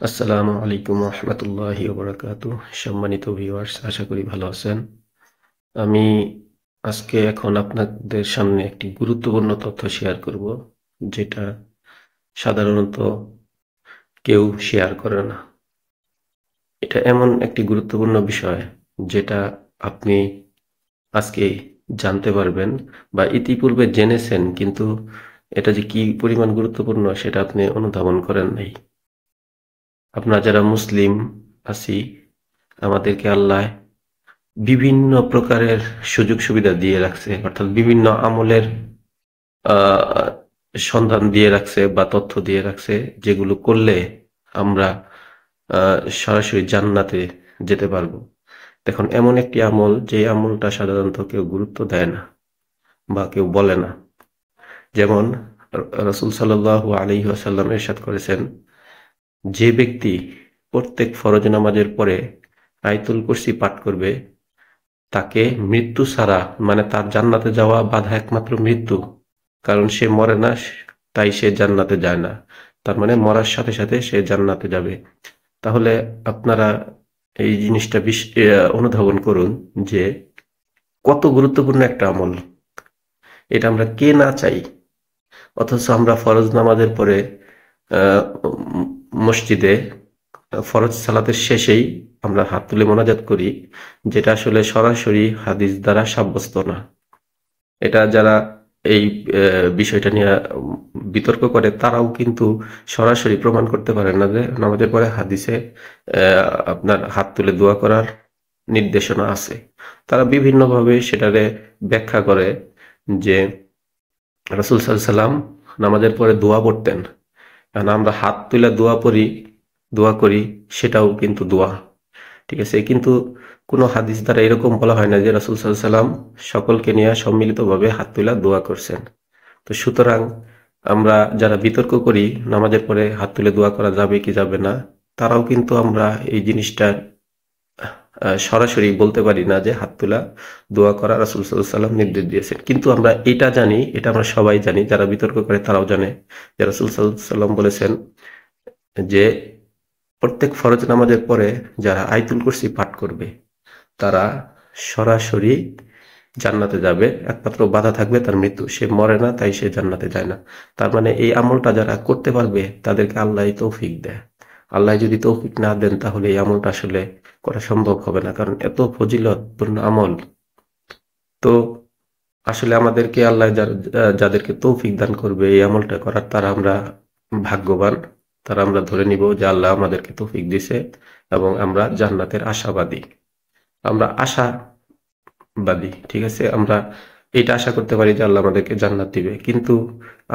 আসসালামু আলাইকুম রহমতুল্লাহি ওবরাকাতু। সম্মানিত ভিউয়ার্স, আশা করি ভালো আছেন। আমি এখন আপনাদের সামনে একটি গুরুত্বপূর্ণ তথ্য শেয়ার করব, যেটা সাধারণত কেউ শেয়ার করে না। এটা এমন একটি গুরুত্বপূর্ণ বিষয় যেটা আপনি আজকে জানতে পারবেন বা ইতিপূর্বে জেনেছেন, কিন্তু এটা যে কি পরিমাণ গুরুত্বপূর্ণ সেটা আপনি অনুধাবন করেন নাই। আপনারা যারা মুসলিম আছি, আমাদেরকে আল্লাহ বিভিন্ন প্রকারের সুযোগ সুবিধা দিয়ে রাখছে, অর্থাৎ বিভিন্ন আমলের আহ, সন্ধান দিয়ে রাখছে বা তথ্য দিয়ে রাখছে, যেগুলো করলে আমরা সরাসরি জান্নাতে যেতে পারবো। দেখুন, এমন একটি আমল, যে আমলটা সাধারণত কেউ গুরুত্ব দেয় না বা কেউ বলে না। যেমন রাসূল সাল্লাল্লাহু আলাইহি ওয়াসাল্লাম ইরশাদ করেছেন, যে ব্যক্তি প্রত্যেক ফরজ নামাজের পরে আয়াতুল কুরসি পাঠ করবে, তাকে মৃত্যু ছাড়া, মানে তার জান্নাতে যাওয়া বাধা একমাত্র মৃত্যু, কারণ সে মরে না, তাই সে জান্নাতে যায় না। তার মানে মরার সাথে সাথে সে জান্নাতে যাবে। তাহলে আপনারা এই জিনিসটা অনুধাবন করুন যে কত গুরুত্বপূর্ণ একটা আমল। এটা আমরা কে না চাই, অথচ আমরা ফরজ নামাজের পরে আহ, মসজিদে ফরজ সালাতের শেষেই আমরা হাত তুলে মোনাজাত করি, যেটা আসলে সরাসরি হাদিস দ্বারা সাব্যস্ত না। এটা যারা এই বিষয়টা নিয়ে বিতর্ক করে, তারাও কিন্তু সরাসরি প্রমাণ করতে পারে না যে নামাজের পরে হাদিসে আপনার হাত তুলে দোয়া করার নির্দেশনা আছে। তারা বিভিন্নভাবে সেটারে ব্যাখ্যা করে যে রাসূল সাল্লাল্লাহু আলাইহি সাল্লাম নামাজের পরে দোয়া পড়তেন, কারণ আমরা হাত তুলে দোয়া করি, সেটাও কিন্তু দোয়া। ঠিক আছে, কিন্তু কোনো হাদিস দ্বারা এরকম বলা হয় না যে রাসূল সাল্লাল্লাহু আলাইহি সাল্লাম সকলকে নিয়ে সম্মিলিতভাবে হাত তুলে দোয়া করছেন। তো সুতরাং আমরা যারা বিতর্ক করি নামাজের পরে হাত তুলে দোয়া করা যাবে কি যাবে না, তারাও কিন্তু আমরা এই জিনিসটা সরাসরি বলতে পারি না যে হাত তোলা দোয়া করা রাসূল সাল্লাল্লাহু আলাইহি ওয়াসাল্লাম নির্দেশ দিয়েছেন। কিন্তু আমরা এটা জানি, এটা আমরা সবাই জানি, যারা বিতর্ক করে তারাও জানে যে রাসূল সাল্লাল্লাহু আলাইহি ওয়াসাল্লাম বলেছেন যে প্রত্যেক ফরজ নামাজের পরে যারা আয়াতুল কুরসি পাঠ করবে, তারা সরাসরি জান্নাতে যাবে। একমাত্র বাধা থাকবে তার মৃত্যু, সে মরে না, তাই সে জান্নাতে যায় না। তার মানে এই আমলটা যারা করতে পারবে তাদেরকে আল্লাহ তৌফিক দেয়। আল্লাহ যদি তৌফিক না দেন, তাহলে এই আমলটা আসলে করা সম্ভব হবে না, কারণ এত ফজিলতপূর্ণ আমল। তো আসলে আমাদেরকে আল্লাহ যাদেরকে তৌফিক দান করবে এই আমলটা করার, তারা আমরা ভাগ্যবান। তারা আমরা ধরে নিব যে আল্লাহ আমাদেরকে তৌফিক দিছে, এবং আমরা জান্নাতের আশাবাদী। আমরা ঠিক আছে, আমরা এটা আশা করতে পারি যে আল্লাহ আমাদেরকে জান্নাত দিবে, কিন্তু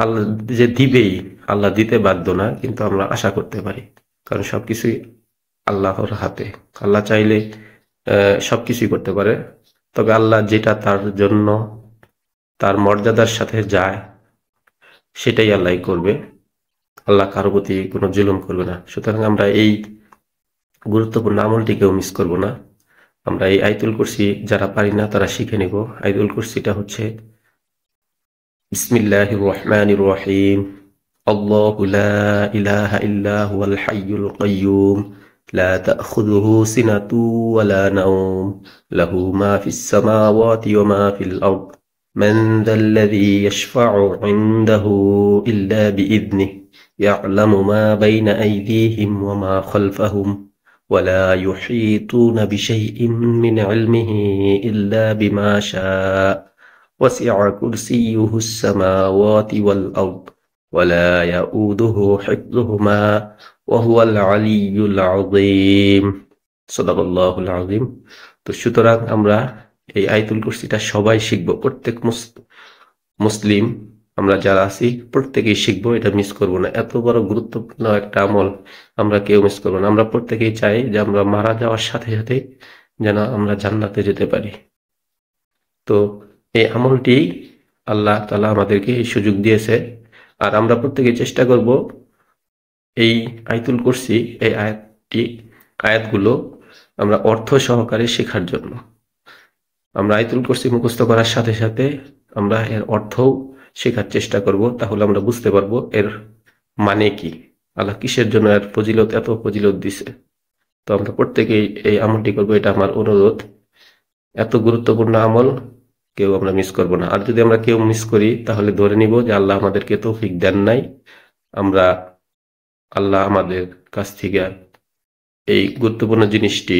আল্লাহ যে দিবেই, আল্লাহ দিতে বাধ্য না, কিন্তু আমরা আশা করতে পারি, কারণ সবকিছুই আল্লাহর হাতে। আল্লাহ চাইলে সবকিছুই করতে পারে, তবে আল্লাহ যেটা তার জন্য, তার মর্যাদার সাথে যায়, সেটাই আল্লাহ করবে। আল্লাহ কারো প্রতি কোনো জুলুম করবে না। সুতরাং আমরা এই গুরুত্বপূর্ণ আমলটিকেও মিস করব না। আমরা এই আয়াতুল কুরসি যারা পারি না, তারা শিখে নিব। আয়াতুল কুরসিটা হচ্ছে বিসমিল্লাহির রহমানির রহিম। আল্লাহু লা ইলাহা ইল্লা হুয়াল হাইয়ুল কাইয়্যুম লা তাখুযুহু সিনাতু ওয়া লা নাওম লাহু মা ফিস সামাওয়াতি ওয়া মা ফিল আরদ মান যাল্লাযী ইয়াশফা'ু 'ইনদাহু ইল্লা বিইذনিহি ইয়া'লামু মা বাইনা আইদিহিম ওয়া মা খালফাহুম ওয়া লা ইউহীতুনা বিশাইইন মিন 'ইলমিহি ইল্লা বিমা শা'a وسع كرسيه السماوات والأرض ولا يؤوده حفظهما وهو العلي العظيم صدق الله العظيم। তো সুতরাং আমরা এই আয়াতুল কুরসিটা সবাই শিখবো, প্রত্যেক মুসলিম আমরা যারা আছি প্রত্যেকেই শিখবো, এটা মিস করবো না। এত বড় গুরুত্বপূর্ণ একটা আমল আমরা কেউ মিস করবো না। আমরা প্রত্যেকেই চাই যে আমরা মারা যাওয়ার সাথে সাথে যেন আমরা জান্নাতে যেতে পারি। তো এই আমলটি আল্লাহ তাআলা আমাদেরকে এই সুযোগ দিয়েছে, আর আমরা প্রত্যেকে চেষ্টা করব এই আয়াতুল কুরসি, এই আয়াতগুলো আমরা অর্থ সহকারে শেখার জন্য। আমরা আয়াতুল কুরসি মুখস্থ করার সাথে সাথে আমরা এর অর্থও শেখার চেষ্টা করব, তাহলে আমরা বুঝতে পারবো এর মানে কি। আল্লাহ কিসের জন্য এত ফজিলত দিছে। তো আমরা প্রত্যেকেই এই আমলটি করবো, এটা আমার অনুরোধ। এত গুরুত্বপূর্ণ আমল কেউ আমরা মিস করব না। আর যদি আমরা কেউ মিস করি তাহলে ধরে নিব যে আল্লাহ আমাদেরকে তৌফিক দেন নাই, আমরা আল্লাহ আমাদের কাছ থেকে এই গুরুত্বপূর্ণ জিনিসটি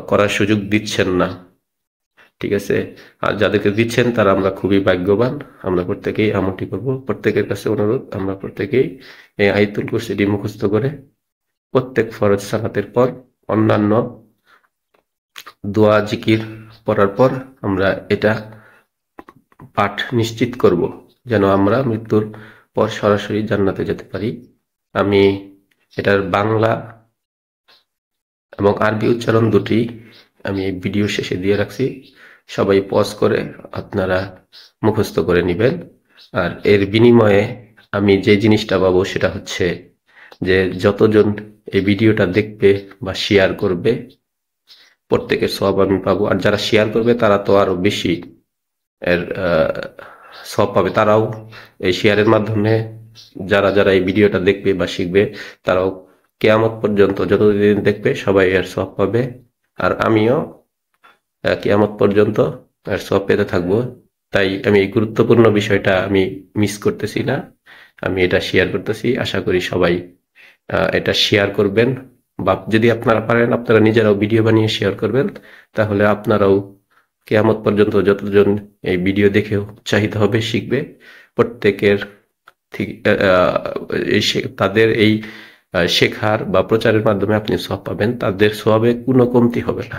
করার সুযোগ দিচ্ছেন না। ঠিক আছে? আর যাদেরকে দিচ্ছেন তারা আমরা খুবই ভাগ্যবান। আমরা প্রত্যেকেই আমলটি করব। প্রত্যেকের কাছে অনুরোধ, আমরা প্রত্যেকেই এই আয়াতুল কুরসিটি মুখস্থ করে প্রত্যেক ফরজ সালাতের পর অন্যান্য দোয়া জিকির পড়ার পর আমরা এটা পাঠ নিশ্চিত করব, যেন আমরা মৃত্যুর পর সরাসরি জান্নাতে যেতে পারি। আমি এটার বাংলা এবং আরবি উচ্চারণ দুটি আমি এই ভিডিও শেষে দিয়ে রাখছি, সবাই পজ করে আপনারা মুখস্থ করে নেবেন। আর এর বিনিময়ে আমি যে জিনিসটা পাবো সেটা হচ্ছে যে যতজন এই ভিডিওটা দেখবে বা শেয়ার করবে প্রত্যেকের সওয়াব আমি পাবো। আর যারা শেয়ার করবে তারা তো আরো বেশি এর সওয়াব পাবে। তারাও এই শেয়ারের মাধ্যমে যারা যারা এই ভিডিওটা দেখবে বা শিখবে তারাও কিয়ামত পর্যন্ত যতদিন দেখবে সবাই এর সওয়াব পাবে। আর আমিও কিয়ামত পর্যন্ত এর সওয়াব পেতে থাকবো। তাই আমি এই গুরুত্বপূর্ণ বিষয়টা আমি মিস করতেছি না, আমি এটা শেয়ার করতেছি। আশা করি সবাই এটা শেয়ার করবেন, বা যদি আপনারা পারেন আপনারা নিজেরাও ভিডিও বানিয়ে শেয়ার করবেন। তাহলে আপনারাও কিয়ামত পর্যন্ত যতজন এই ভিডিও দেখে উৎসাহিত হবে, শিখবে, প্রত্যেকের তাদের এই শেখার বা প্রচারের মাধ্যমে আপনি সওয়াব পাবেন, তাদের সওয়াবে কোনো কমতি হবে না।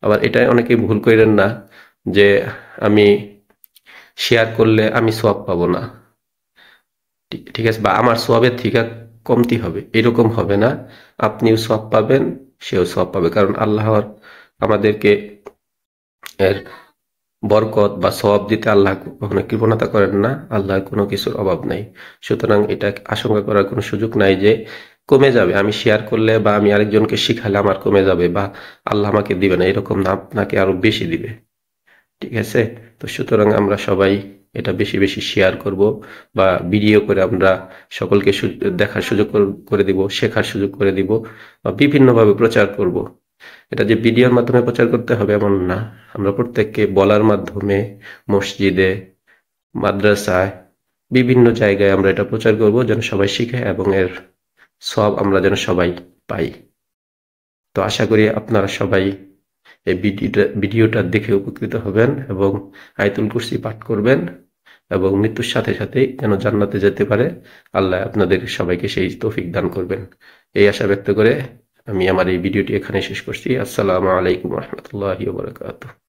আবার এটা অনেকেই ভুল করেন না যে আমি শেয়ার করলে আমি সওয়াব পাবো না, ঠিক আছে, বা আমার সওয়াবের থেকে কমতি হবে, এরকম হবে না। আপনিও সওয়াব পাবেন, সেও সওয়াব পাবে, কারণ আল্লাহর আমাদেরকে এর বরকত বা সওয়াব দিতে আল্লাহ কখনো কৃপণতা করেন না। আল্লাহর কোনো কিছুর অভাব নাই। সুতরাং এটা আশঙ্কা করার কোনো সুযোগ নাই যে কমে যাবে, আমি শেয়ার করলে বা আমি আরেকজনকে শিখালে আমার কমে যাবে বা আল্লাহ আমাকে দিবে না, এরকম না, আপনাকে আরো বেশি দিবে। ঠিক আছে? তো সুতরাং আমরা সবাই এটা বেশি বেশি শেয়ার করব বা ভিডিও করে আমরা সকলকে দেখার সুযোগ করে দিব, শেখার সুযোগ করে দিব, বা বিভিন্নভাবে প্রচার করব। এটা যে ভিডিওর মাধ্যমে প্রচার করতে হবে এমন না, আমরা প্রত্যেককে বলার মাধ্যমে মসজিদে, মাদ্রাসায়, বিভিন্ন জায়গায় আমরা এটা প্রচার করব যেন সবাই শিখে এবং এর সব আমরা যেন সবাই পাই। তো আশা করি আপনারা সবাই এই ভিডিওটা দেখে উপকৃত হবেন এবং আয়াতুল কুরসি পাঠ করবেন এবং মৃত্যুর সাথে সাথেই যেন জান্নাতে যেতে পারে। আল্লাহ আপনাদের সবাইকে সেই তৌফিক দান করবেন, এই আশা ব্যক্ত করে আমি আমার এই ভিডিওটি এখানে শেষ করছি। আসসালামু আলাইকুম ওয়া রাহমাতুল্লাহি ওয়া বারাকাতুহু।